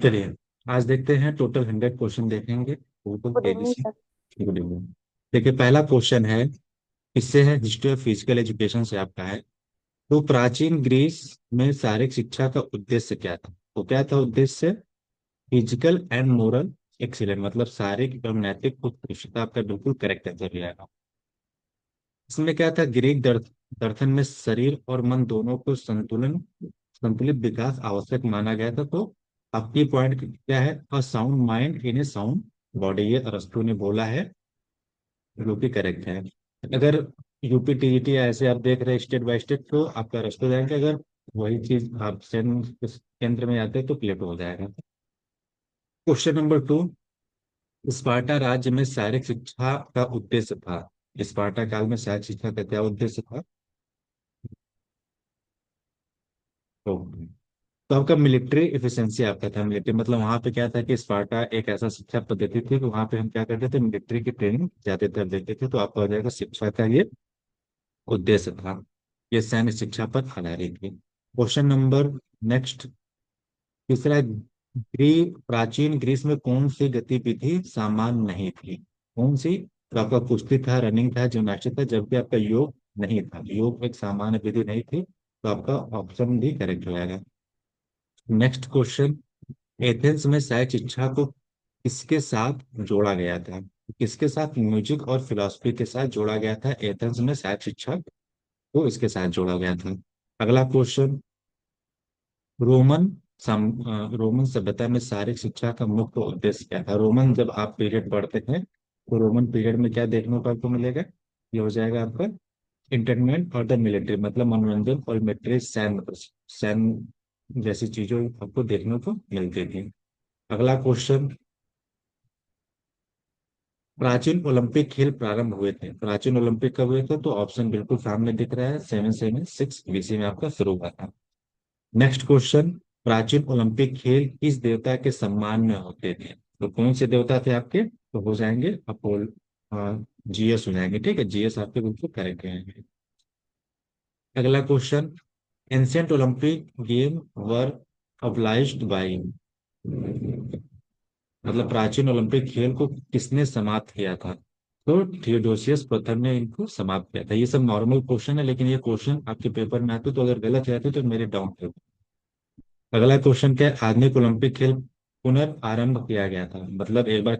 चलिए, आज देखते हैं, टोटल 100 क्वेश्चन देखेंगे, बिल्कुल गुड तेजी इवनिंग से। सर। Good evening. देखिए, पहला क्वेश्चन है, इससे है हिस्ट्री ऑफ फिजिकल एजुकेशन से आपका है। तो प्राचीन ग्रीस में शारीरिक शिक्षा का उद्देश्य क्या था? तो क्या था उद्देश्य? फिजिकल एंड मोरल एक्सीलेंट, मतलब शारीरिक और नैतिक उत्कृष्टता। आपका बिल्कुल करेक्ट आंसर रहेगा। इसमें क्या था, ग्रीक दर्शन में शरीर और मन दोनों को संतुलित विकास आवश्यक माना गया था। तो आपकी पॉइंट क्या है? A sound mind in A sound body, ये अरस्तु ने बोला है, जो कि करेक्ट है। अगर यूपी टीजीटी ऐसे आप देख रहे हैं स्टेट बाय स्टेट, तो आपका अरस्तु जाएंगे। अगर वही चीज आप सेन केंद्र में आते हैं तो प्लेटो हो जाएगा। क्वेश्चन नंबर 2, स्पार्टा राज्य में शारीरिक शिक्षा का उद्देश्य था। स्पार्टा काल में शारीरिक शिक्षा का क्या उद्देश्य था? तो आपका मिलिट्री इफिशिएंसी आपका था। मिलिट्री मतलब वहां पे क्या था कि स्पार्टा एक ऐसा शिक्षा पद्धति थी कि वहां पे हम क्या करते थे, मिलिट्री की ट्रेनिंग ज्यादातर देते थे। तो आपका हो जाएगा शिक्षा का ये उद्देश्य था। ये सैन्य शिक्षा पर आधारित थी। क्वेश्चन नंबर नेक्स्ट, तीसरा, प्राचीन ग्रीस में कौन सी गतिविधि सामान्य नहीं थी? कौन सी? तो आपका कुश्ती था, रनिंग था, जिम्नास्टिक था, जबकि आपका योग नहीं था। योग एक सामान्य विधि नहीं थी। तो आपका ऑप्शन भी करेक्ट हो जाएगा। नेक्स्ट क्वेश्चन, एथेंस में शायद शिक्षा को किसके साथ जोड़ा गया था? किसके साथ? म्यूजिक और फिलॉसफी के साथ जोड़ा गया था। एथेंस में शायद शिक्षा को इसके साथ जोड़ा गया था। अगला क्वेश्चन, रोमन रोमन सभ्यता में शारीरिक शिक्षा का मुख्य उद्देश्य क्या था? रोमन जब आप पीरियड पढ़ते हैं तो रोमन पीरियड में क्या देखने को आपको मिलेगा? ये हो जाएगा आपका इंटरटेनमेंट और द मिलिट्री, मतलब मनोरंजन और मिलिट्री सैन्य सैन्य जैसी चीजों आपको देखने को मिलती थी। अगला क्वेश्चन, प्राचीन ओलंपिक खेल प्रारंभ हुए थे। प्राचीन ओलंपिक कब हुए थे? तो ऑप्शन बिल्कुल सामने दिख रहा है, 776 बीसी में आपका शुरू हुआ था। नेक्स्ट क्वेश्चन, प्राचीन ओलंपिक खेल किस देवता के सम्मान में होते थे? तो कौन से देवता थे आपके? तो हो जाएंगे अपोल, जीएस हो जाएंगे। ठीक है, जीएस आपके बिल्कुल करेक्ट रहेंगे। अगला question, ancient Olympic game were obliged by, मतलब प्राचीन ओलंपिक खेल को किसने समाप्त किया था? तो थियोडोसियस प्रथम ने इनको समाप्त किया था। ये सब नॉर्मल क्वेश्चन है, लेकिन ये क्वेश्चन आपके पेपर में आते तो अगर गलत जाते तो मेरे डाउन थे। अगला क्वेश्चन क्या है, आधुनिक ओलंपिक खेल पुनर्आरंभ किया गया था। मतलब एक बार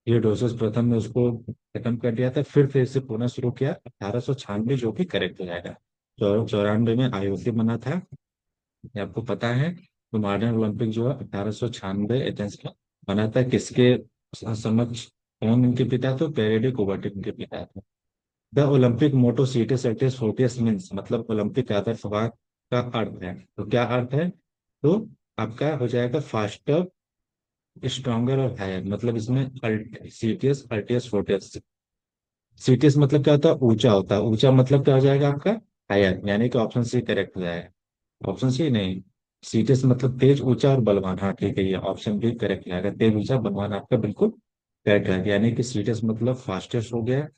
थियोडोसियस प्रथम ने उसको खत्म कर दिया था, फिर से इसे पुनः शुरू किया 1896, जो कि करेक्ट हो जाएगा। 94 में आईओसी बना था, ये आपको पता है। तो मॉडर्न ओलंपिक जो है 1896 एथेंस में बना था। किसके समक्ष? कौन इनके पिता थे? पेरेडी कुबर्टी इनके पिता थे। द ओलंपिक मोटो सीटेस एक्टिस फोर्टियस मीन्स, मतलब ओलंपिक आदर्श वाक्य का अर्थ है। तो क्या अर्थ है? तो आपका हो जाएगा फास्टर, स्ट्रॉन्गर और हायर। मतलब इसमें सीटीएस, अल्टियस, फोर्टियस। सीटीएस मतलब क्या होता है? ऊंचा होता है। ऊंचा मतलब क्या हो जाएगा आपका? हायर, यानी कि ऑप्शन सी करेक्ट हो जाएगा। ऑप्शन सी नहीं, सीटीएस मतलब तेज, ऊंचा और बलवान। हाँ ठीक है, ये ऑप्शन भी करेक्ट रहेगा। तेज, ऊंचा, बलवान आपका बिल्कुल करेक्ट रहेगा। यानी कि सीटीएस मतलब फास्टेस्ट हो गया,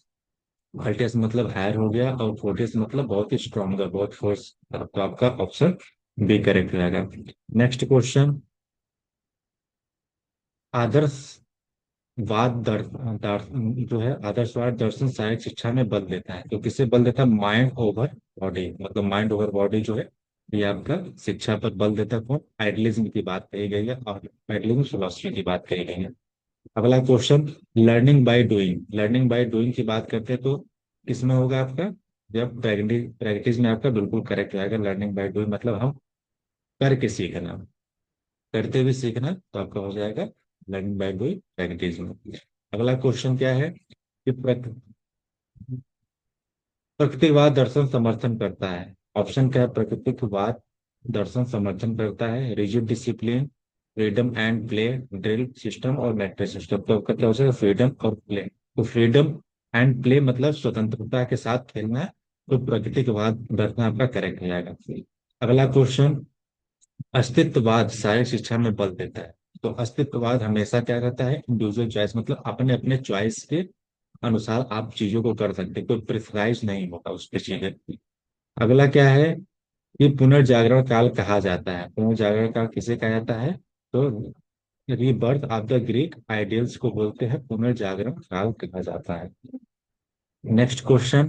अल्टियस मतलब हायर हो गया, और फोर्टियस मतलब बहुत ही स्ट्रॉन्गर, बहुत फोर्स। तो आपका ऑप्शन बी करेक्ट रहेगा। नेक्स्ट क्वेश्चन, आदर्श वाद जो है आदर्शवाद दर्शन सहायक शिक्षा में बल देता है। तो किसे बल देता है? माइंड ओवर बॉडी, मतलब माइंड ओवर बॉडी जो है, ये आपका शिक्षा पर बल देता है। कौन? आइडियलिज्म की बात कही गई है, और आइडियलिज्म फिलोसफी की बात कही गई है। अगला question, learning by doing. Learning by doing की बात करते हैं तो किसमें होगा आपका? जब प्रैक्टिस प्रैक्टिस में आपका बिल्कुल करेक्ट रहेगा। लर्निंग बाय डूइंग मतलब हम करके सीखना, करते हुए सीखना। तो आपका हो जाएगा लर्निंग बाय डूइंग प्रैक्टिस में। अगला क्वेश्चन क्या है कि प्रकृतिवाद दर्शन समर्थन करता है। ऑप्शन क्या है? प्रकृतिवाद दर्शन समर्थन करता है rigid discipline, freedom and play, drill system और मैट्रिक सिस्टम। तो आपका क्या हो जाएगा? फ्रीडम और प्ले। तो फ्रीडम एंड प्ले मतलब स्वतंत्रता के साथ खेलना है। तो प्रकृतिवाद दर्शन आपका करेक्ट हो जाएगा। अगला क्वेश्चन, अस्तित्ववाद शारीरिक शिक्षा में बल देता है। तो अस्तित्ववाद हमेशा क्या करता है? इंडिविजुअल चॉइस, मतलब अपने अपने चॉइस के अनुसार आप चीजों को कर सकते हैं, कोई प्रिफराइज नहीं होगा उस पे चीजें। अगला क्या है कि पुनर्जागरण काल कहा जाता है? पुनर्जागरण काल किसे कहा जाता है? तो rebirth of the Greek ideals को बोलते हैं पुनर्जागरण काल कहा जाता है। नेक्स्ट क्वेश्चन,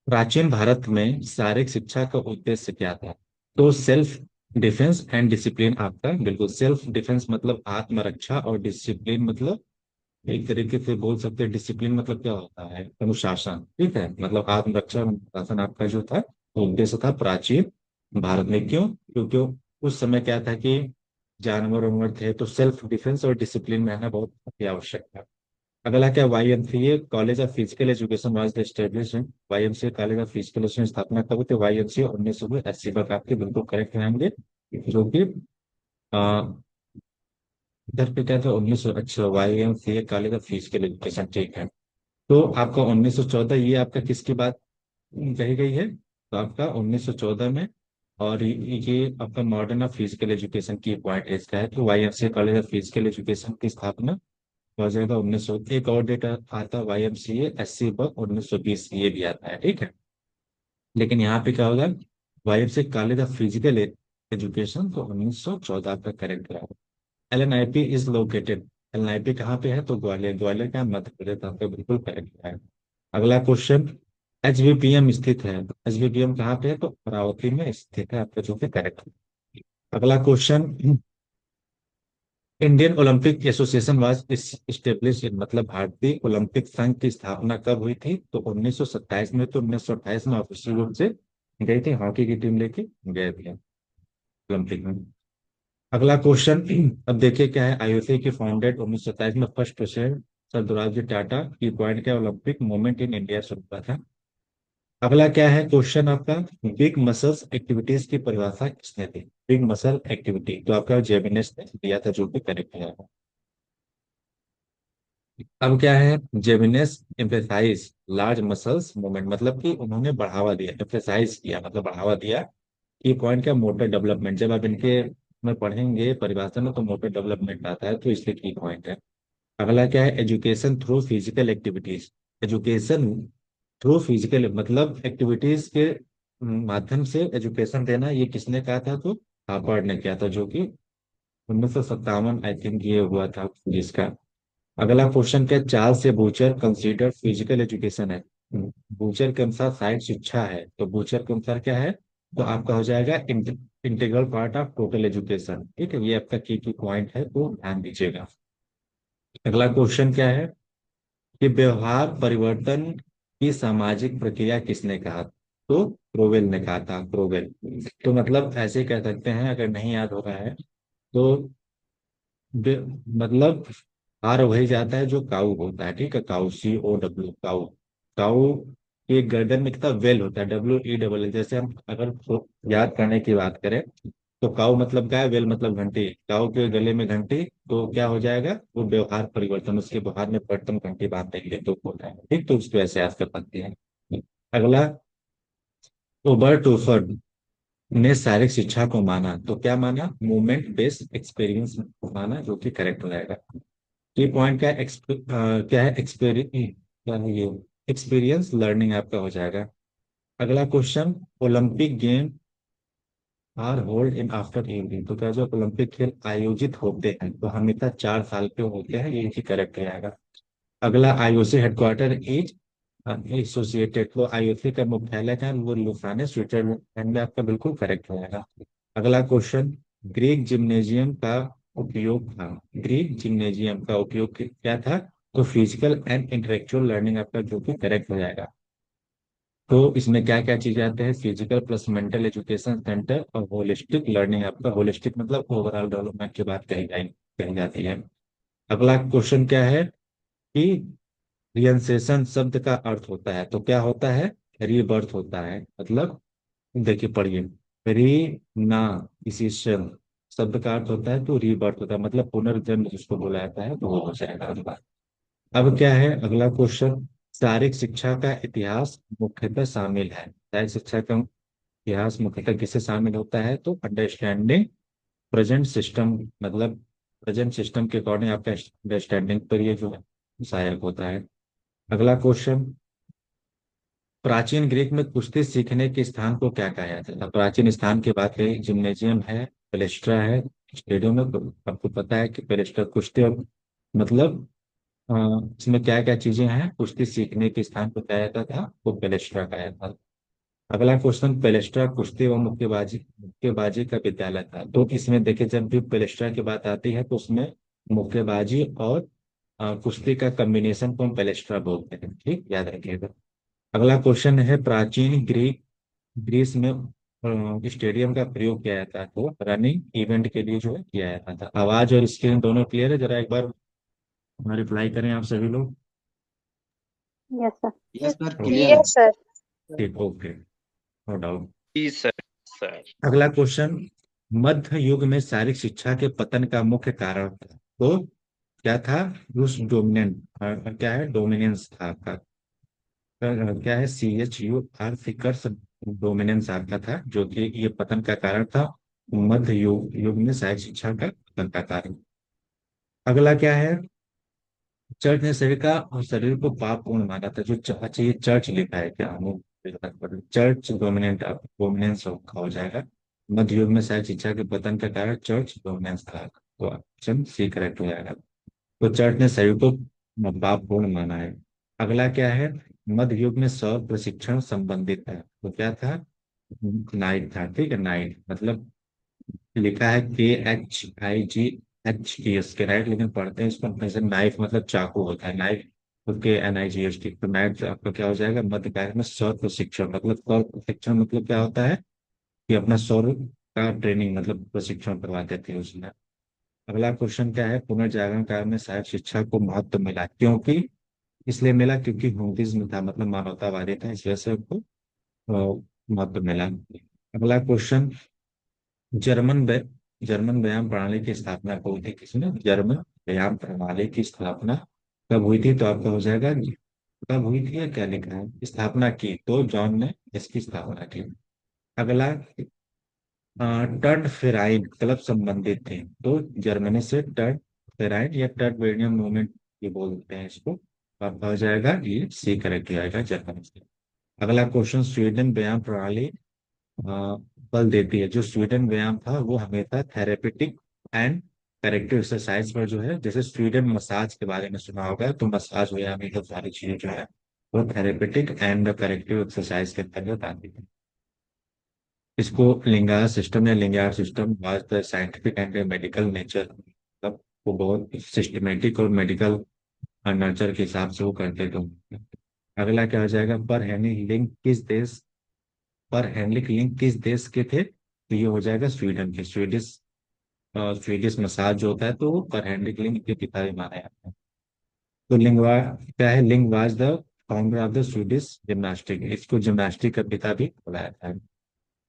प्राचीन भारत में शारीरिक शिक्षा का उद्देश्य क्या था? तो सेल्फ डिफेंस एंड डिसिप्लिन आपका बिल्कुल, सेल्फ डिफेंस मतलब आत्मरक्षा, और डिसिप्लिन मतलब एक तरीके से बोल सकते हैं, डिसिप्लिन मतलब क्या होता है? अनुशासन, ठीक है, मतलब आत्मरक्षा और अनुशासन आपका जो था वो उद्देश्य था प्राचीन भारत में। क्यों? क्योंकि उस समय क्या था कि जानवर वानवर थे, तो सेल्फ डिफेंस और डिसिप्लिन में रहना बहुत अति आवश्यक था। अगला क्या, YMCA college of physical education was establish. YMCA college of physical education स्थापना कब हुई थी? YMCA 1980 पर, आपके बिल्कुल करेक्ट रहेंगे। जो कि इधर पे क्या था, 1900, अच्छा, YMCA college of physical education, ठीक है। तो आपका 1914, ये आपका किसकी बात कही गई है? तो आपका 1914 में। और ये आपका मॉडर्न ऑफ फिजिकल एजुकेशन की पॉइंट है इसका है, तो YMCA college of physical education की स्थापना हो जाएगा 1900। एक और डेटा आता है YMCA 80 पर 1920, ये भी आता है, ठीक है। लेकिन यहाँ पे क्या होगा, YMCA college of physical education तो 1914 का करेक्ट रहा। LNIP इज लोकेटेड, LNIP कहाँ पे है? तो ग्वालियर, ग्वालियर का मध्य प्रदेश, आपका बिल्कुल करेक्ट है। अगला क्वेश्चन, HBPM स्थित है, HBPM कहाँ पे है? तो अमरावती में स्थित है, आपका जो कि करेक्ट है। अगला question, Indian Olympic association was establish in, मतलब भारतीय ओलंपिक संघ की स्थापना कब हुई थी? तो 1927 में। तो 1928 में ऑफिशियल रूप से गई थी, हॉकी की टीम लेके गए थे ओलंपिक में। अगला क्वेश्चन, अब देखिए क्या है, IOC की फाउंडेड 1927 में, first president sir Dorabji Tata की पॉइंट क्या, ओलंपिक मूवमेंट इन इंडिया शुरू हुआ था। अगला क्या है क्वेश्चन आपका, बिग मसल्स एक्टिविटीज की परिभाषा किसने दी? बिग मसल एक्टिविटी तो आपका जेमिनेस ने दिया था, जो कि करेक्ट है। अब क्या है, जेमिनेस एम्फेसाइज लार्ज मसल्स मूवमेंट, मतलब कि उन्होंने बढ़ावा दिया, एम्फेसाइज किया मतलब बढ़ावा दिया। की पॉइंट क्या, मोटर डेवलपमेंट, जब आप इनके में पढ़ेंगे परिभाषा में तो मोटर डेवलपमेंट आता है, तो इसलिए की पॉइंट है। अगला क्या है, education through physical activities, education through physical मतलब एक्टिविटीज के माध्यम से एजुकेशन देना, ये किसने कहा था? तो हार्वर्ड ने किया था, जो कि 1957 आई थिंक ये हुआ था जिसका। अगला क्वेश्चन क्या, चार्ल्स से बूचर कंसीडर फिजिकल एजुकेशन है? बूचर के अनुसार शारीरिक शिक्षा है, तो बूचर के अनुसार क्या है? तो आपका हो जाएगा integral part of total education, ठीक है, ये आपका की पॉइंट है, तो ध्यान दीजिएगा। अगला क्वेश्चन क्या है कि व्यवहार परिवर्तन की सामाजिक प्रक्रिया किसने कहा? तो क्रोवेल ने कहा था, क्रोवेल। तो मतलब ऐसे कह सकते हैं, अगर नहीं याद हो रहा है तो मतलब आर वही जाता है जो काऊ होता है, ठीक है, काऊ, COW, काऊ। काऊ के गर्दन में कितना वेल होता है, WELL, जैसे हम अगर याद करने की बात करें तो काऊ मतलब क्या है, वेल मतलब घंटी, काऊ के गले में घंटी, तो क्या हो जाएगा, वो व्यवहार परिवर्तन, उसके व्यवहार में परिवर्तन घंटी बांध देंगे तो होता है, ठीक, तो उसको ऐसे याद कर सकते हैं। अगला, ओबर्ट ने शारीरिक शिक्षा को माना, तो क्या माना, मूवमेंट बेस्ड एक्सपीरियंस माना, जो कि करेक्ट हो जाएगा। ये पॉइंट क्या है, क्या है, एक्सपीरियंस, क्या है ये, एक्सपीरियंस लर्निंग आपका हो जाएगा। अगला question, Olympic game are hold in after evening, तो क्या जो ओलंपिक खेल आयोजित होते हैं तो हमेशा 4 साल पे होते हैं, ये ही करेक्ट रहेगा। अगला, IOC हेडक्वार्टर इज एसोसिएटेड, तो IOC का मुख्यालय क्या है, वो लुसाने स्विट्जरलैंड में, आपका बिल्कुल करेक्ट रहेगा। अगला क्वेश्चन, ग्रीक जिम्नेजियम का उपयोग था, ग्रीक जिम्नेजियम का उपयोग क्या था? तो फिजिकल एंड इंटेलेक्चुअल लर्निंग, आपका जो कि करेक्ट हो जाएगा। तो इसमें क्या क्या चीजें आते हैं, physical plus mental education centre, और होलिस्टिक लर्निंग, आपका होलिस्टिक मतलब ओवरऑल डेवलपमेंट की बात कही जाती है। अगला क्वेश्चन क्या है कि रियंसेशन शब्द का अर्थ होता है, तो क्या होता है, रीबर्थ होता है, मतलब देखिए पढ़िए, री ना इसिशन शब्द का अर्थ होता है, तो रीबर्थ होता है, मतलब पुनर्जन्म जिसको बोला जाता है, तो वो हो जाएगा। अब क्या है अगला क्वेश्चन, शारीरिक शिक्षा का इतिहास मुख्यतः शामिल है, शारीरिक शिक्षा का इतिहास मुख्यतः किससे शामिल होता है? तो अंडरस्टैंडिंग प्रेजेंट सिस्टम, मतलब प्रेजेंट सिस्टम के अकॉर्डिंग आपका अंडरस्टैंडिंग पर ये जो है सहायक होता है। अगला क्वेश्चन, प्राचीन ग्रीक में कुश्ती सीखने के स्थान को क्या कहा जाता था? प्राचीन स्थान की बात करें, जिम्नेजियम है, पेलेस्ट्रा है, स्टेडियम है। तो आपको पता है कि पेलेस्ट्रा कुश्ती और मतलब अ, इसमें क्या क्या चीजें हैं, कुश्ती सीखने के स्थान को कहा जाता था, वो पेलेस्ट्रा कहा जाता था। अगला क्वेश्चन, पेलेस्ट्रा कुश्ती व मुक्केबाजी का विद्यालय था। तो इसमें देखिए, जब भी पेलेस्ट्रा की बात आती है तो उसमें मुक्केबाजी और कुश्ती का कॉम्बिनेशन को हम पेलेस्ट्रा बोलते हैं, ठीक, याद रखिएगा। अगला क्वेश्चन है, प्राचीन ग्रीस में स्टेडियम का प्रयोग किया जाता है, तो रनिंग इवेंट के लिए जो है किया जाता था। आवाज और स्क्रीन दोनों क्लियर है? जरा एक बार रिप्लाई करें आप सभी लोग। Yes sir. Yes sir, clear है। Yes sir. ठीक, ओके, नो डाउट। जी सर। सर। अगला क्वेश्चन, मध्य युग में शारीरिक शिक्षा के पतन का मुख्य कारण था, तो क्या था? रूस डोमिनेंट, क्या है, डोमिनेंस था आपका। क्या है, CHUR, फिकर्स डोमिनेंस आपका था, जो कि ये पतन का कारण था। मध्य युग में शारीरिक शिक्षा का पतन का कारण। अगला क्या है, चर्च ने शरीर को पापपूर्ण माना था। जो अच्छा, ये चर्च लिखा है क्या? हमें चर्च डोमिनेंट, डोमिनेंस का हो जाएगा। मध्य युग में शायद शिक्षा के पतन का कारण चर्च डोमिनेंस था, तो ऑप्शन सी करेक्ट हो जाएगा। तो चर्च ने शरीर को पापपूर्ण माना है। अगला क्या है, मध्य युग में सौर प्रशिक्षण संबंधित है, तो क्या था? नाइट था, ठीक है, नाइट मतलब लिखा है KHIGHTS के राइट, लेकिन पढ़ते हैं इसको जैसे नाइफ, मतलब चाकू होता है नाइफ, उसके NIGHT। तो नाइफ आपका क्या हो जाएगा, मध्य काल में सौर प्रशिक्षण, मतलब सौर प्रशिक्षण मतलब क्या होता है कि अपना सौर का ट्रेनिंग मतलब प्रशिक्षण करवाते थे उसमें। अगला क्वेश्चन क्या है, पुनर्जागरण काल में शायद शिक्षा को महत्व मिला, क्योंकि इसलिए मिला क्योंकि ह्यूमनिज्म था, मतलब मानवतावादी था, इस वजह से उनको महत्व मिला। अगला क्वेश्चन, जर्मन व्या- जर्मन व्यायाम प्रणाली की स्थापना कब हुई थी? किसने? जर्मन व्यायाम प्रणाली की स्थापना कब हुई थी? तो आपका हो जाएगा, कब हुई थी या क्या लिखा है, स्थापना की, तो जॉन ने इसकी स्थापना की। अगला, टर्ड फेराइन क्लब संबंधित थे, तो जर्मनी से टर्ड फेराइन या टर्ड बेरियम मूवमेंट ये बोलते हैं इसको। तो आपका हो जाएगा ये सी करेक्ट हो जाएगा, जर्मनी से। अगला क्वेश्चन, स्वीडन व्यायाम प्रणाली बल देती है। जो स्वीडन व्यायाम था वो हमेशा थेरेपेटिक एंड करेक्टिव एक्सरसाइज पर जो है, जैसे स्वीडन मसाज के बारे में सुना होगा, तो मसाज व्यायाम ये सब सारी चीजें जो है वो थेरेपेटिक एंड करेक्टिव एक्सरसाइज के अंतर्गत आती है। इसको लिंगायत सिस्टम या Lingayat system was the scientific and medical nature, मतलब वो बहुत सिस्टमेटिक और मेडिकल नर्चर के हिसाब से वो करते थे। अगला क्या हो जाएगा, पर हैंडलिंग लिंक किस देश के थे? तो ये हो जाएगा स्वीडन के। स्वीडिश मसाज जो होता है तो वो पर हैंडलिंग लिंक के पिता भी माना जाता है। तो लिंगवा क्या है, लिंग was the founder of the Swedish gymnastic, इसको जिम्नास्टिक का पिता भी बोला जाता है।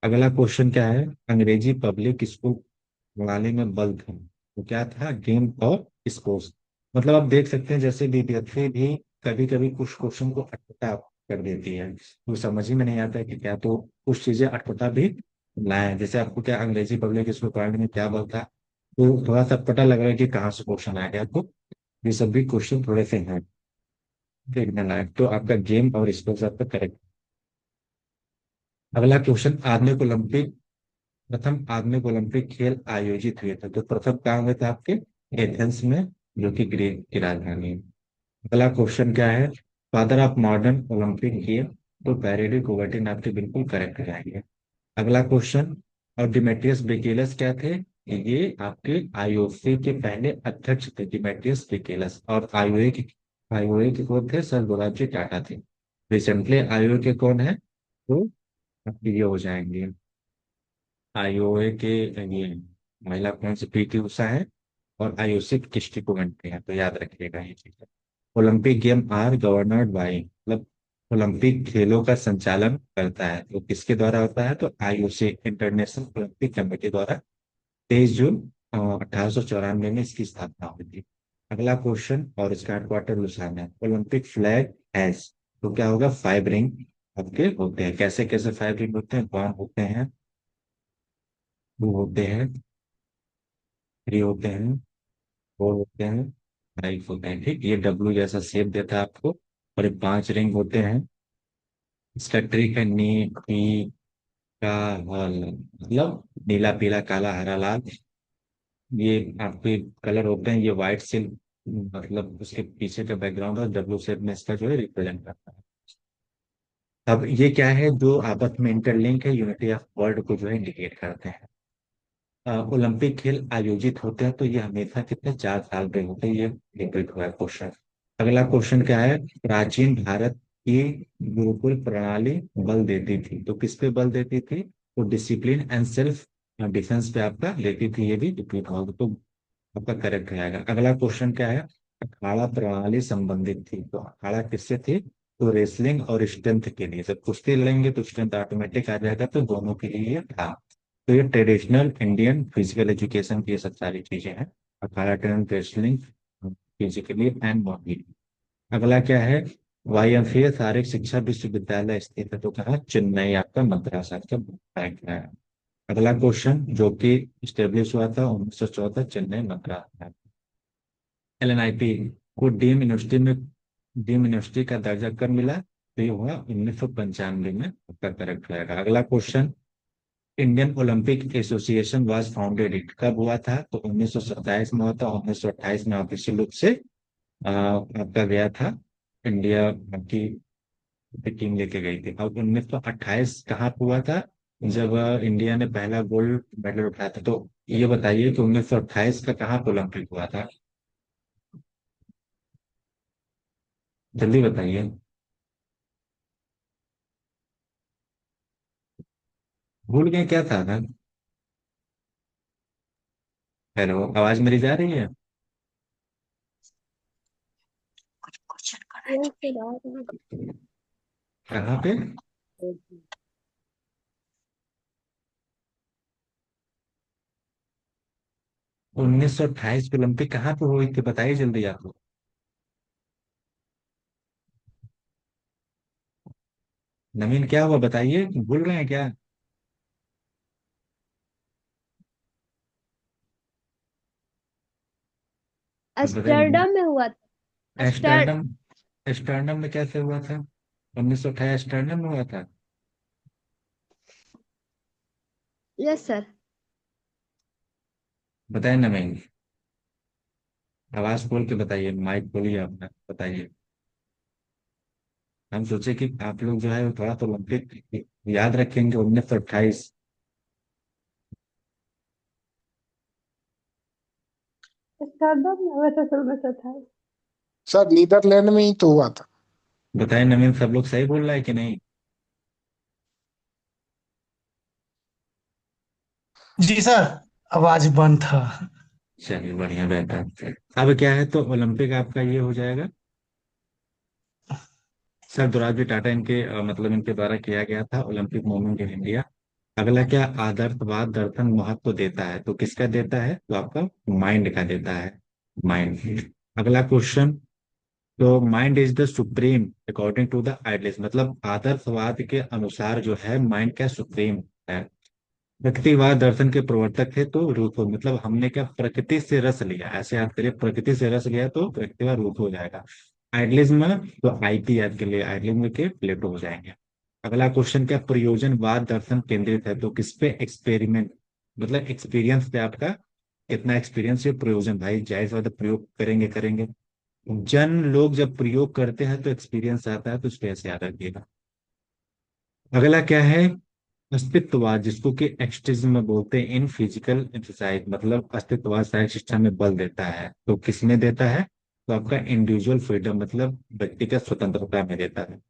अगला क्वेश्चन क्या है, अंग्रेजी पब्लिक स्कूल प्रणाली में बल था, तो क्या था? गेम और स्पोर्ट्स। मतलब आप देख सकते हैं जैसे विद्यार्थी भी कभी कभी कुछ क्वेश्चन को अटपटा कर देती है, तो समझ ही में नहीं आता है कि क्या, तो कुछ चीजें अटपटा भी लाए, जैसे आपको क्या अंग्रेजी पब्लिक स्कूल प्रणाली में क्या बल था, तो थोड़ा सा पता लग रहा है कि कहाँ से क्वेश्चन आ गया, तो ये सब भी क्वेश्चन थोड़े से हैं देखने लायक। तो आपका गेम और स्पोर्ट्स आपका करेक्ट। अगला क्वेश्चन, प्रथम आधुनिक ओलंपिक खेल आयोजित हुए थे, तो प्रथम कहाँ हुए थे? आपके एथेंस में, जो कि ग्रीक की राजधानी है। अगला क्वेश्चन क्या है, father of modern Olympic game, तो पैरेडी कुबर्टिन आपके बिल्कुल करेक्ट हो जाएंगे। अगला क्वेश्चन, और डिमेट्रियस ब्रिकेलस क्या थे? ये आपके आईओसी के पहले अध्यक्ष थे, डिमेट्रियस ब्रिकेलस। और आईओए के कौन थे? सर गुलाब जी टाटा थे। रिसेंटली आईओए के कौन है? तो आपके ये हो जाएंगे आईओए के, ये महिला कौन सी, PT उषा है। और आयुषी किसकी को बनते हैं, तो याद रखिएगा ये चीज। ओलंपिक गेम आर गवर्नर्ड बाय, मतलब ओलंपिक खेलों का संचालन करता है तो किसके द्वारा होता है? तो आईओसी, इंटरनेशनल ओलंपिक कमेटी द्वारा 23 जून 1894 में इसकी स्थापना हुई थी। अगला क्वेश्चन, और इसका हेडक्वार्टर लुसान है। ओलंपिक फ्लैग हैज, तो क्या होगा, 5 रिंग आपके होते हैं। कैसे कैसे 5 रिंग होते हैं? कौन होते हैं? वो होते हैं, 3 होते हैं, 4 होते हैं, 5 होते हैं, ठीक। ये डब्लू जैसा शेप देता है आपको। और ये 5 रिंग होते हैं, इस फैक्ट्री का नी पी का हल मतलब नीला पीला काला हरा लाल, ये आपके कलर होते हैं। ये व्हाइट सिल्क मतलब उसके पीछे का बैकग्राउंड है, डब्ल्यू शेप में इसका जो है रिप्रेजेंट करता है। अब ये क्या है, जो आपस में इंटरलिंक है, यूनिटी ऑफ वर्ल्ड को जो है इंडिकेट करते हैं। ओलंपिक खेल आयोजित होते हैं तो ये हमेशा कितने 4 साल पे होते हैं, ये रिपीट हुआ है क्वेश्चन। अगला क्वेश्चन क्या है, प्राचीन भारत की गुरुकुल प्रणाली बल देती थी, तो किस पे बल देती थी? तो डिसिप्लिन एंड सेल्फ डिफेंस पे आपका लेती थी, ये भी रिपीट होगा तो आपका करेक्ट रहेगा। अगला क्वेश्चन क्या है, अखाड़ा प्रणाली संबंधित थी, तो अखाड़ा किससे थी? तो रेसलिंग और स्ट्रेंथ के लिए, जब कुश्ती लड़ेंगे तो स्ट्रेंथ ऑटोमेटिक आ जाएगा, तो दोनों के लिए ये था। तो ये ट्रेडिशनल इंडियन फिजिकल एजुकेशन की ये सब सारी चीजें हैं, अखाड़ा training, wrestling, physically and body. अगला क्या है, वाईएमसीए शारीरिक शिक्षा विश्वविद्यालय स्थित है, तो कहा चेन्नई आपका मद्रास आपका बैंक है। अगला क्वेश्चन जो कि स्टेब्लिश हुआ था 1914 चेन्नई मद्रास में। एलएनआईपी को डीम यूनिवर्सिटी का दर्जा कब मिला? तो ये हुआ 1995 में, आपका करेक्ट रहेगा। अगला question, Indian Olympic association was founded it कब हुआ था? तो 1927 में हुआ था। 1928 में ऑफिशियल रूप से आपका गया था, इंडिया की टीम लेके गई थी। अब 1928 कहाँ पे हुआ था? जब इंडिया ने पहला गोल्ड मेडल उठाया था। तो ये बताइए कि 1928 का कहाँ पे ओलंपिक हुआ था? जल्दी बताइए। भूल गए क्या था? हेलो, आवाज मेरी जा रही है? यस सर, आ रही कहाँ पे? है। 1928 की ओलंपिक कहाँ पे हुई थी, बताइए जल्दी आप। नवीन क्या हुआ बताइए, भूल रहे हैं क्या? अब बताइए। एम्स्टर्डम में हुआ था। एस्टर्डम, एस्टर्डम में कैसे हुआ था? 1928 एस्टर्डम में हुआ था। Yes sir. बताइए नवीन, आवाज खोल के बताइए, माइक खोलिए अपना, बताइए। हम सोचे कि आप लोग जो है वो थोड़ा तो ओलंपिक याद रखेंगे। 1928। एम्स्टर्डम में हुआ था सर, में से था। सर नीदरलैंड में ही तो हुआ था। बताइए नवीन, सब लोग सही बोल रहा है कि नहीं? जी सर, आवाज बंद था। चलिए बढ़िया, बेहतर। अब क्या है, तो ओलंपिक आपका ये हो जाएगा। सर दुराजी टाटा इनके मतलब इनके द्वारा किया गया था, ओलंपिक मूवमेंट इन इंडिया। अगला क्या, आदर्शवाद दर्शन महत्व देता है, तो किसका देता है? तो आपका माइंड का देता है, माइंड। अगला क्वेश्चन, तो mind is the supreme according to the idealist, मतलब आदर्शवाद के अनुसार जो है माइंड क्या सुप्रीम है। प्रकृतिवाद दर्शन के प्रवर्तक थे तो रूथो, मतलब हमने क्या प्रकृति से रस लिया, ऐसे आप करिए प्रकृति से रस लिया तो प्रकृतिवाद रूथ हो जाएगा। आइडियलिज्म में तो आईपी याद के लिए आइडियलिज्म के प्लेटो हो जाएंगे। अगला क्वेश्चन क्या, प्रयोजनवाद दर्शन केंद्रित है, तो किस पे? एक्सपेरिमेंट, मतलब एक्सपीरियंस पे आपका कितना एक्सपीरियंस है। प्रयोजन भाई जाहिर सी बात है, प्रयोग करेंगे करेंगे, जन लोग जब प्रयोग करते हैं तो एक्सपीरियंस आता है, तो इस पे ऐसे याद रखिएगा। अगला क्या है, अस्तित्ववाद, जिसको कि एक्सटिज्म में बोलते हैं, इन फिजिकल एक्सरसाइज, मतलब अस्तित्ववाद शारीरिक शिक्षा में बल देता है, तो किसमें देता है? तो आपका इंडिविजुअल फ्रीडम, मतलब व्यक्तिगत स्वतंत्रता में देता है।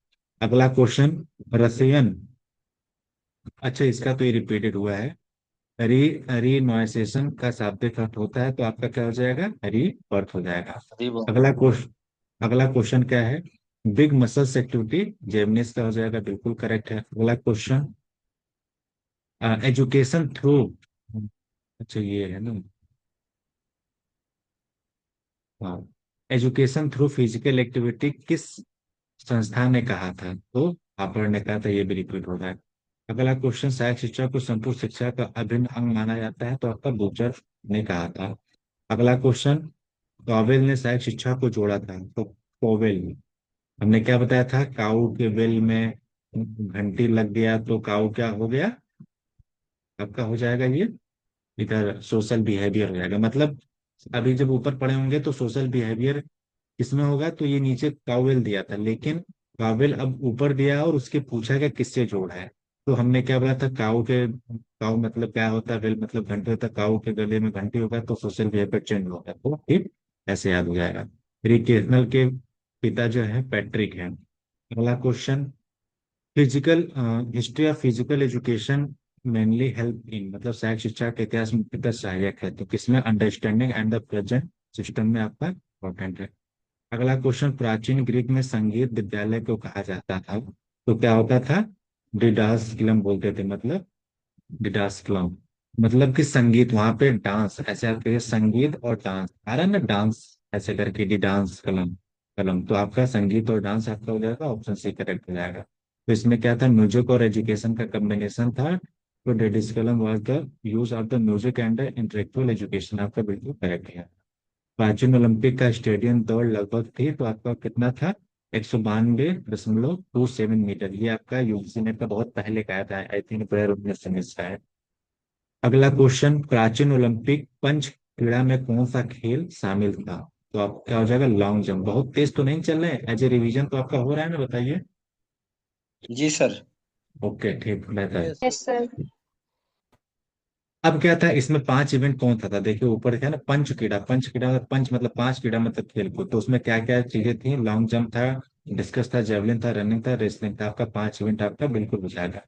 अगला क्वेश्चन, रसियन, अच्छा इसका तो ये रिपीटेड हुआ है। री रीनॉइसेशन का शाब्दिक अर्थ होता है, तो आपका क्या हो जाएगा? रीबर्थ हो जाएगा। अगला क्वेश्चन, अगला क्वेश्चन क्या है, बिग मसल्स एक्टिविटी जेमनिस का हो जाएगा, बिल्कुल करेक्ट है। अगला क्वेश्चन, एजुकेशन थ्रू, अच्छा ये है ना, हाँ, एजुकेशन थ्रू फिजिकल एक्टिविटी किस संस्था ने कहा था? तो आपने ने कहा था, ये भी रिपीट हो रहा है। अगला क्वेश्चन, सहायक शिक्षा को संपूर्ण शिक्षा का अभिन्न अंग माना जाता है, तो आपका बूचर ने कहा था। अगला क्वेश्चन, टॉवेल ने सहायक शिक्षा को जोड़ा था, तो टॉवेल, हमने क्या बताया था, काउ के वेल में घंटी लग गया तो काऊ क्या हो गया आपका, हो जाएगा ये इधर सोशल बिहेवियर हो जाएगा। मतलब अभी जब ऊपर पढ़े होंगे तो सोशल बिहेवियर किसमें होगा, तो ये नीचे काउवेल दिया था, लेकिन काउवेल अब ऊपर दिया और उसके पूछा क्या किससे जोड़ा है। तो हमने क्या बोला था, काऊ मतलब क्या होता है, वेल मतलब घंटे होता है, काऊ के गले में घंटी होगा तो सोशल बिहेवियर चेंज होगा, तो ठीक ऐसे याद हो जाएगा। रिकेशनल के पिता जो है पैट्रिक है। अगला question, physical history of physical education mainly help in, मतलब शारीरिक शिक्षा के इतिहास में कितना सहायक है, तो किसमें, understanding and the present system में आपका इंपॉर्टेंट है। अगला क्वेश्चन, प्राचीन ग्रीक में संगीत विद्यालय को कहा जाता था, तो क्या होता था, डिडास्किलम बोलते थे, मतलब डिडास्किलम, मतलब कि संगीत, वहां पे डांस, ऐसे आप कहिए संगीत और डांस आ रहा है ना, डांस ऐसे करके डी डांस कलम कलम, तो आपका संगीत और डांस आपका हो जाएगा, ऑप्शन सी करेक्ट हो जाएगा। तो इसमें क्या था, म्यूजिक और एजुकेशन का कॉम्बिनेशन था, तो didaskaleum was the use of the music and intellectual education, आपका बिल्कुल करेक्ट है। प्राचीन ओलंपिक का स्टेडियम दौड़ लगभग थी, तो आपका कितना था, 192.27 मीटर, ये आपका यूजीसी ने का बहुत पहले कहा था, आई थिंक 2019 का है। अगला क्वेश्चन, प्राचीन ओलंपिक पंच क्रीड़ा में कौन सा खेल शामिल था, तो आप क्या हो जाएगा, लॉन्ग जंप। बहुत तेज तो नहीं चल रहे हैं, एज ए रिवीजन तो आपका हो रहा है ना, बताइए। जी सर। ओके ठीक, बेहतर। Yes sir. अब क्या था, इसमें 5 इवेंट कौन था देखिए ऊपर क्या है ना, पंच क्रीड़ा मतलब पंच मतलब 5 क्रीड़ा मतलब खेल कूद, तो उसमें क्या क्या चीजें थी, लॉन्ग जंप था, डिस्कस था, जेवलिन था, रनिंग था, रेसलिंग था, आपका 5 इवेंट आपका बिल्कुल हो जाएगा।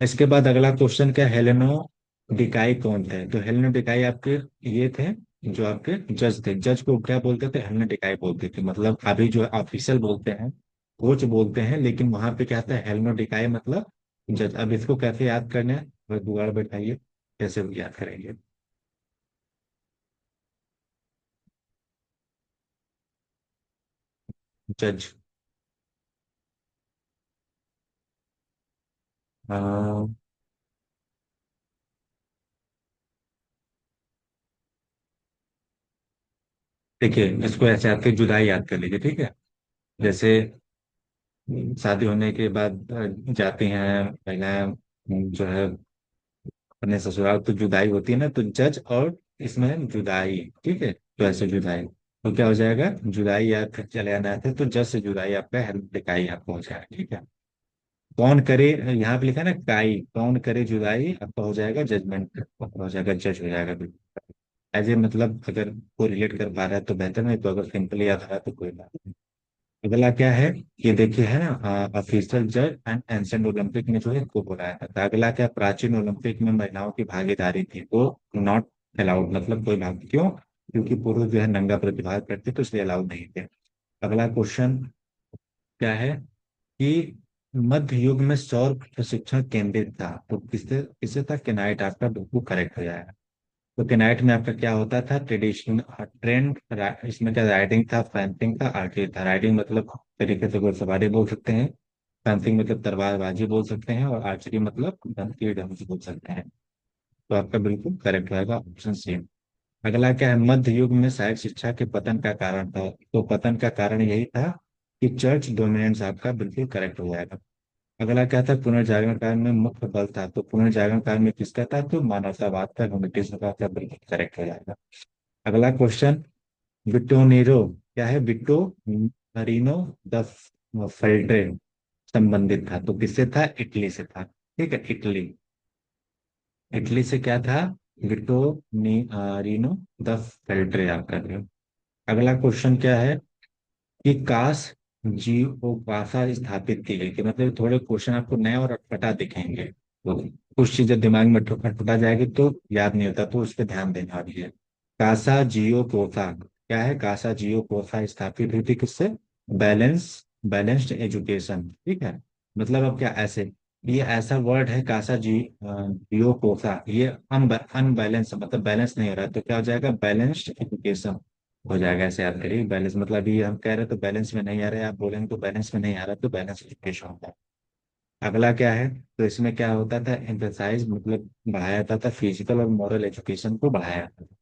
इसके बाद अगला क्वेश्चन क्या, हेलेनो डिकाई कौन थे, तो हेलेनो डिकाई आपके ये थे जो आपके जज थे, जज को क्या बोलते थे, हेलेनो डिकाई बोलते थे, मतलब अभी जो ऑफिशियल बोलते हैं, कोच बोलते हैं, लेकिन वहां पे क्या था, हेलेनो डिकाई मतलब जज। अब इसको कैसे याद करना है, बस दोबारा बैठाइए, कैसे याद करेंगे। जज, देखिए इसको ऐसे याद कर, जुदाई याद कर लीजिए, ठीक है। जैसे शादी होने के बाद जाती हैं महिलाएं, जो है अपने ससुराल, तो जुदाई होती है ना, तो जज और इसमें जुदाई, ठीक है, तो ऐसे जुदाई, तो क्या हो जाएगा, जुदाई याद कर चले आना है, तो जज से जुदाई आपका हेल्प दिखाई आपको हो जाएगा, ठीक है। कौन करे, यहाँ पे लिखा है ना काई, कौन करे जुदाई आपका हो जाएगा जजमेंट, हो जाएगा जज हो जाएगा बिल्कुल। एज ए मतलब अगर को रिलेट कर पा रहा है तो बेहतर, नहीं तो अगर सिंपली याद आ रहा है तो कोई बात नहीं। अगला क्या है, ये देखिए है ना, ऑफिशियल जज एंड एंशिएंट ओलंपिक ने जो है इसको बुलाया था। तो अगला क्या, प्राचीन ओलंपिक में महिलाओं की भागीदारी थी, तो नॉट अलाउड, मतलब कोई भाग, क्यों, क्योंकि पुरुष जो है नंगा प्रतिभाग करते तो इसलिए अलाउड नहीं थे। अगला क्वेश्चन क्या है कि मध्य युग में सौर प्रशिक्षण केंद्रित था, तो किससे किससे था, केनाइट आपका बिल्कुल करेक्ट हो जाएगा। तो केनाइट में आपका क्या होता था, ट्रेडिशनल ट्रेंड, इसमें क्या, राइडिंग था, फेंसिंग था, आर्चरी था। राइडिंग मतलब तरीके से घुड़सवारी बोल सकते हैं, फेंसिंग मतलब तलवारबाजी बोल सकते हैं, और आर्चरी मतलब तीर धनुष बोल सकते हैं। तो आपका बिल्कुल करेक्ट रहेगा ऑप्शन सी। अगला क्या है, मध्य युग में शायद शिक्षा के पतन का कारण था, तो पतन का कारण यही था कि चर्च डोमिनेंस, आपका बिल्कुल करेक्ट हो जाएगा। अगला क्या था, पुनर्जागरण काल में मुख्य बल था, तो पुनर्जागरण काल में किसका था, तो मानवतावाद का, ह्यूमनिटीज का, बिल्कुल करेक्ट हो जाएगा। अगला क्वेश्चन, विटोनेरो क्या है, विटो मरीनो द फेल्ट्रे संबंधित था, तो किससे था, इटली से था, ठीक है, इटली, इटली से क्या था, विटो रीनो द फेल्ट्रे आपका जो। अगला क्वेश्चन क्या है कि काश जीवोपासा स्थापित की गई थी, मतलब थोड़े क्वेश्चन आपको नए और अटपटा दिखेंगे, तो कुछ चीजें दिमाग में अटपटा जाएगी तो याद नहीं होता, तो उस पर ध्यान देना वाली है। कासा जियो पोसा क्या है, कासा जियो पोसा स्थापित हुई थी किससे, बैलेंस बैलेंस्ड एजुकेशन, ठीक है। मतलब अब क्या, ऐसे ये ऐसा वर्ड है कासा जियो पोसा, ये अनबैलेंस, मतलब बैलेंस नहीं हो रहा है, तो क्या हो जाएगा, बैलेंस्ड एजुकेशन हो जाएगा, ऐसे याद करिए। बैलेंस मतलब अभी हम कह रहे हैं तो बैलेंस में नहीं आ रहा है, आप बोलेंगे तो बैलेंस में नहीं आ रहा, तो बैलेंस एजुकेशन होता है। अगला क्या है, तो इसमें क्या होता था, एम्फेसाइज मतलब बढ़ाया जाता था, फिजिकल और मॉरल एजुकेशन को बढ़ाया जाता था।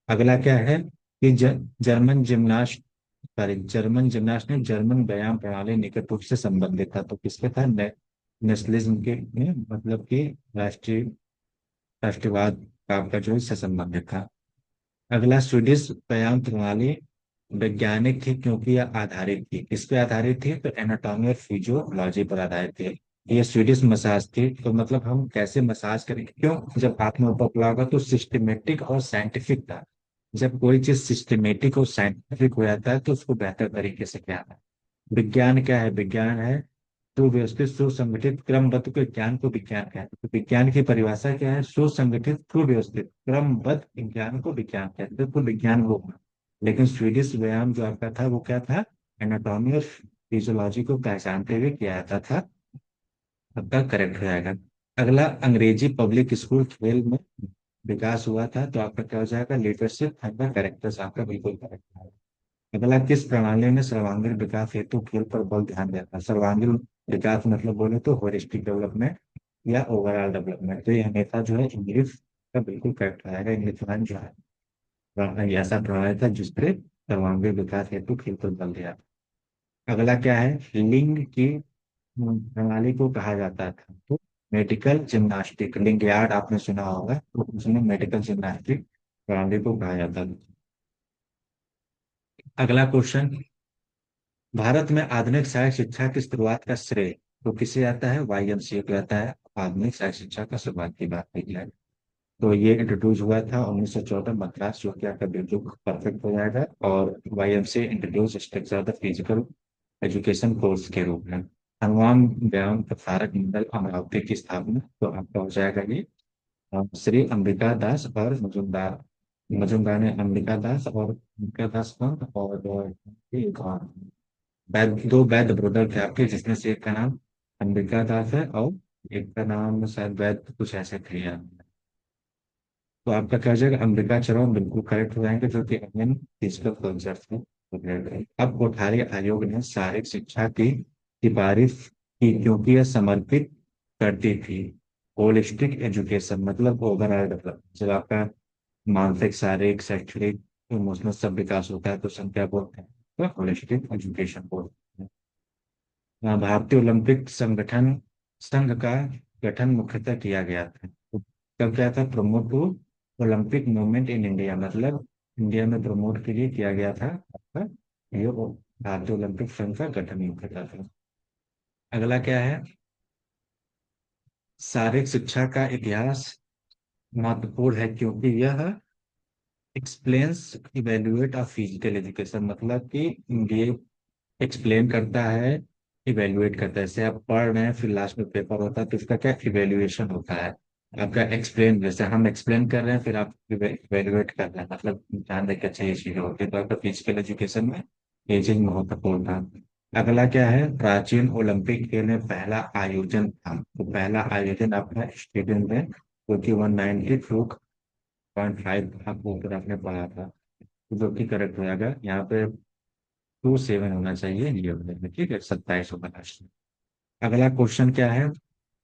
अगला क्या है कि German gymnast, sorry German gymnast ने जर्मन व्यायाम प्रणाली निकट रूप से संबंधित था, तो किसके था, नेशनलिज्म के में मतलब कि राष्ट्रीय राष्ट्रवाद का आपका जो इससे संबंधित था। अगला, स्वीडिश व्यायाम प्रणाली वैज्ञानिक थी क्योंकि यह आधारित थी, किस पे आधारित थी, तो एनाटॉमी और फिजियोलॉजी पर आधारित थी। ये स्वीडिश मसाज थी, तो मतलब हम कैसे मसाज करेंगे, क्यों, जब आपने ऊपर पढ़ा होगा तो सिस्टमेटिक और साइंटिफिक था। जब कोई चीज सिस्टमेटिक और साइंटिफिक हो जाता है तो उसको बेहतर तरीके से क्या है। विज्ञान क्या है, विज्ञान है सुव्यवस्थित सुसंगठित क्रमबद्ध के ज्ञान को विज्ञान कहते हैं। तो विज्ञान की परिभाषा क्या है, सुसंगठित सुव्यवस्थित क्रमबद्ध विज्ञान को विज्ञान कहते हैं, तो विज्ञान वो है। लेकिन स्वीडिश व्यायाम जो आपका था वो क्या था, एनाटॉमी और फिजियोलॉजी को पहचानते हुए किया जाता था। आपका करेक्ट हो जाएगा। अगला, अंग्रेजी पब्लिक स्कूल खेल में विकास हुआ था, तो आपका क्या हो जाएगा, लीडरशिप एंड कैरेक्टर्स, आपका बिल्कुल करेक्ट है। अगला, किस प्रणाली ने सर्वांगीण विकास हेतु खेल पर बल ध्यान दिया था। सर्वांगीण विकास मतलब बोले तो होलिस्टिक डेवलपमेंट या ओवरऑल डेवलपमेंट, तो ये हमेशा जो है इंग्लिश का बिल्कुल करेक्ट रहेगा। इंग्लिश वन जो है ये ऐसा प्रणाली था जिसपे सर्वांगीण विकास हेतु खेल पर बल दिया। अगला क्या है, लिंग की प्रणाली को कहा जाता था, तो मेडिकल जिम्नास्टिक, लिंग यार्ड आपने सुना होगा, तो उसमें मेडिकल जिम्नास्टिक प्रणाली को कहा जाता था। अगला क्वेश्चन, भारत में आधुनिक सहायक शिक्षा की शुरुआत का श्रेय तो किसे आता है, वाईएमसीए को आता है। आधुनिक सहायक शिक्षा का शुरुआत की बात की जाए तो ये इंट्रोड्यूस हुआ था 1914 मद्रास, जो कि आपका बिल्कुल परफेक्ट हो जाएगा। और YMCA introduce structure the physical education course के रूप में। हनुमान व्यायाम प्रसारक मंडल अमरावती की स्थापना, तो आपका हो जाएगा ये श्री अंबिका दास और मजुमदार। मजुमदार ने अंबिका दास और अंबिका दास पंत और एक और दो वैद्य ब्रदर थे आपके, जिसमें से एक का नाम अंबिका दास है और एक का नाम शायद वैद्य कुछ ऐसे थे यार। तो आपका क्या हो जाएगा, अंबिका चरण बिल्कुल करेक्ट हो जाएंगे, जो कि इंडियन फिजिकल कल्चर थे। अब कोठारी आयोग ने शारीरिक शिक्षा की सिफारिश की क्योंकि यह समर्पित करती थी होलिस्टिक एजुकेशन, मतलब ओवरऑल डेवलपमेंट। जब आपका मानसिक शारीरिक शैक्षणिक इमोशनल सब विकास होता है तो संख्या बोलते हैं, तो होलिस्टिक एजुकेशन बोलते हैं। भारतीय ओलंपिक संगठन संघ का गठन मुख्यतः किया गया था, तो कब क्या था, promote to Olympic movement in India, मतलब इंडिया में प्रमोट के लिए किया गया था आपका ये भारतीय ओलंपिक संघ का गठन मुख्यतः था। अगला क्या है, शारीरिक शिक्षा का इतिहास महत्वपूर्ण है क्योंकि यह explains evaluate of physical education, मतलब कि ये एक्सप्लेन करता है, इवेल्युएट करता है। जैसे आप पढ़ रहे हैं फिर लास्ट में पेपर होता है तो इसका क्या इवेल्युएशन होता है। आपका एक्सप्लेन, जैसे हम एक्सप्लेन कर रहे हैं फिर आप इवेल्युएट कर रहे हैं, मतलब ध्यान देकर अच्छी चीजें होती है, तो आपका फिजिकल एजुकेशन में ये चीज महत्वपूर्ण था। अगला क्या है, प्राचीन ओलंपिक खेल में पहला आयोजन था, तो पहला आयोजन आपका स्टेडियम में, क्योंकि 192.5 आपको ऊपर आपने पढ़ा था, तो जो कि करेक्ट हो जाएगा यहाँ पे 27 होना चाहिए ये वाले में, ठीक है, 27 होगा लास्ट में। अगला क्वेश्चन क्या है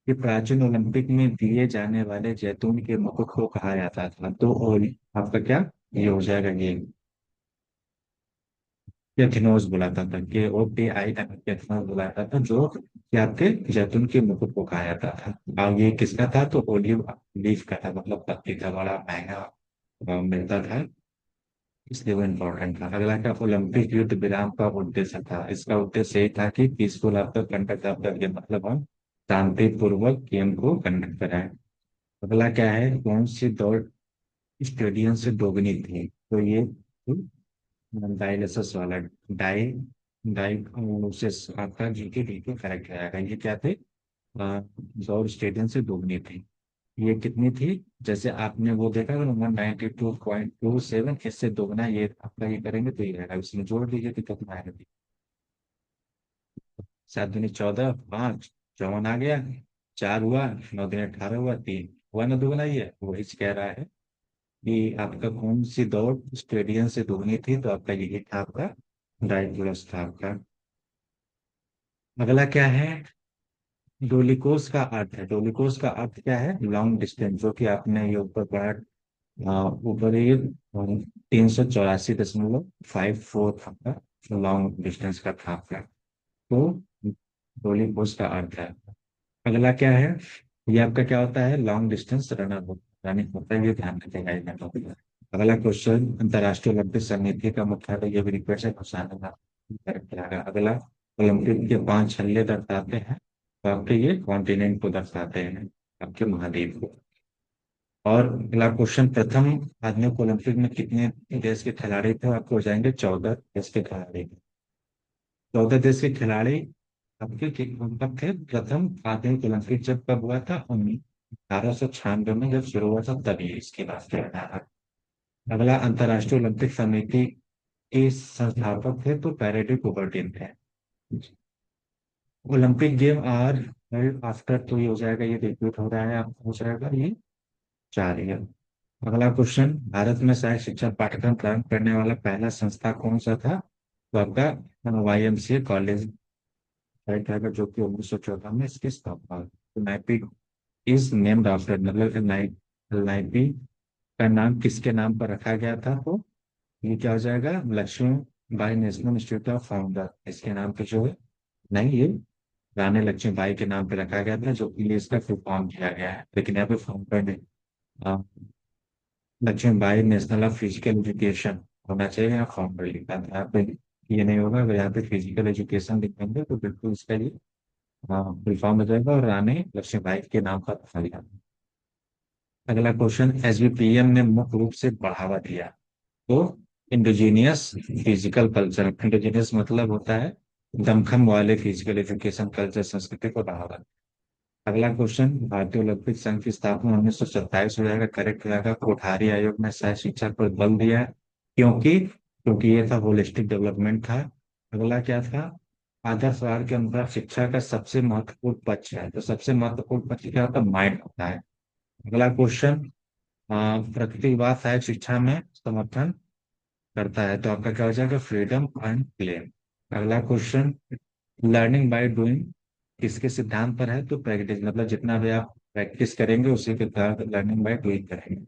कि प्राचीन ओलंपिक में दिए जाने वाले जैतून के मुकुट को कहा जाता था, तो और आपका क्या ये हो जाएगा, ये कैथिनोस बुलाता था, के ओ पी आई कैथिनोस बुलाता था, जो कि आपके जैतून के मुकुट को कहा जाता था। और ये किसका था, तो ओलिव लीफ का था, मतलब पत्ती का, बड़ा महंगा मिलता था, इसलिए वो इम्पोर्टेंट था। अगला क्या, ओलंपिक युद्ध विराम का उद्देश्य था, इसका उद्देश्य यही था कि peaceful after conduct after game, मतलब हम शांतिपूर्वक गेम को कंडक्ट कराएं। अगला क्या है, कौन सी दौड़ स्टेडियम से दोगुनी थी, तो ये डायलिसिस वाला डाई डाइग्नोसिस आपका जीके बिल्कुल करेक्ट रहेगा। ये क्या थे, दौड़ स्टेडियम से दोगुनी थी। ये कितनी थी, जैसे आपने वो देखा 192.27, इससे दोगुना ये आपका ये करेंगे तो ये रहेगा, इसमें जोड़ दीजिए तो कितना आएगा, 7 दूनी 14, 5, 54 आ गया, 4 हुआ, 9 दूनी 18 हुआ, 3 हुआ ना दोगुना, ये वही कह रहा है कि आपका कौन सी दौड़ स्टेडियम से दोगुनी थी, तो आपका यही था, आपका डाइग्नोसिस था आपका। अगला क्या है, डोलिकोस का अर्थ है, डोलिकोस का अर्थ क्या है, लॉन्ग डिस्टेंस, जो कि आपने ये ऊपर पढ़ा, ऊपर ये 384.54 था, लॉन्ग डिस्टेंस का था आपका, तो डोलिकोस का अर्थ है। अगला क्या है, ये आपका क्या होता है, लॉन्ग डिस्टेंस रनर रनिंग होता है, ये ध्यान रखेगा ये तो। अगला क्वेश्चन, अंतर्राष्ट्रीय ओलंपिक समिति का मुख्यालय, ये भी रिक्वेस्ट है क्वेश्चन में करेक्ट रहेगा। अगला, ओलंपिक के 5 छल्ले दर्शाते हैं, तो आपके ये कॉन्टिनेंट को दर्शाते हैं, आपके महाद्वीप को। और अगला क्वेश्चन, प्रथम आधुनिक ओलंपिक में कितने देश के खिलाड़ी थे, आपको हो जाएंगे 14 देश के खिलाड़ी। 14 देश के खिलाड़ी आपके कब थे, प्रथम आधुनिक ओलंपिक जब कब हुआ था, 1896 में जब शुरू हुआ था, तभी इसकी बात कर रहा था। अगला, अंतर्राष्ट्रीय ओलंपिक समिति के संस्थापक थे तो पैरेडी कुबर्टिन थे। Olympic game are held after, तो ये हो जाएगा, ये रिपीट हो रहा है, आपको हो जाएगा ये 4 ईयर। अगला क्वेश्चन, भारत में सहायक शिक्षा पाठ्यक्रम प्रारंभ करने वाला पहला संस्था कौन सा था, तो आपका YMCA कॉलेज राइट रहेगा, जो कि 1914 में इसकी स्थापना हुई। तो नाइपी इज नेम्ड आफ्टर, मतलब नाइपी का नाम किसके नाम पर रखा गया था, तो ये क्या हो जाएगा, Lakshmi Bai national institute of founder, इसके नाम पे जो है, नहीं ये रानी लक्ष्मीबाई के नाम पे रखा गया था, जो कि इसका फुल फॉर्म किया गया है, लेकिन यहाँ पे फाउंडर ने Laxmibai national of physical education होना चाहिए, यहाँ फाउंडर लिखा था, यहाँ पे ये नहीं होगा। अगर यहाँ पे फिजिकल एजुकेशन लिखेंगे तो बिल्कुल इसका ये फुल फॉर्म हो जाएगा, और रानी लक्ष्मीबाई के नाम पर रखा गया। अगला क्वेश्चन, SBPM ने मुख्य रूप से बढ़ावा दिया, तो इंडिजीनियस फिजिकल कल्चर, इंडिजीनियस मतलब होता है दमखम वाले फिजिकल एजुकेशन कल्चर, संस्कृति को बढ़ावा। अगला क्वेश्चन, भारतीय ओलंपिक संघ की स्थापना 1927 हो जाएगा, करेक्ट हो जाएगा। कोठारी आयोग ने सह शिक्षा पर बल दिया है, क्योंकि ये था होलिस्टिक डेवलपमेंट था। अगला क्या था, आदर्शवाद के अनुसार शिक्षा का सबसे महत्वपूर्ण पक्ष है, तो सबसे महत्वपूर्ण पक्ष क्या होता है, माइंड होता है। अगला क्वेश्चन, प्रकृतिवाद सहायक शिक्षा में समर्थन करता है, तो आपका क्या हो जाएगा, फ्रीडम एंड प्ले। अगला क्वेश्चन, लर्निंग बाय डूइंग किसके सिद्धांत पर है, तो प्रैक्टिस, मतलब जितना भी आप प्रैक्टिस करेंगे उसी के तहत लर्निंग बाय डूइंग करेंगे।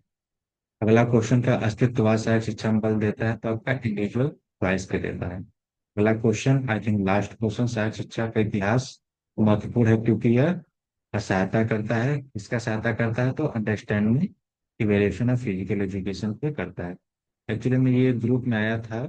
अगला क्वेश्चन का, अस्तित्ववाद सहायक शिक्षा में बल देता है, तो आपका इंडिविजुअल चॉइस पे देता है। अगला question, I think last question, सहायक शिक्षा का इतिहास महत्वपूर्ण है, क्योंकि यह सहायता करता है, इसका सहायता करता है, तो understanding evaluation of physical education पे करता है। एक्चुअली में ये ग्रुप में आया था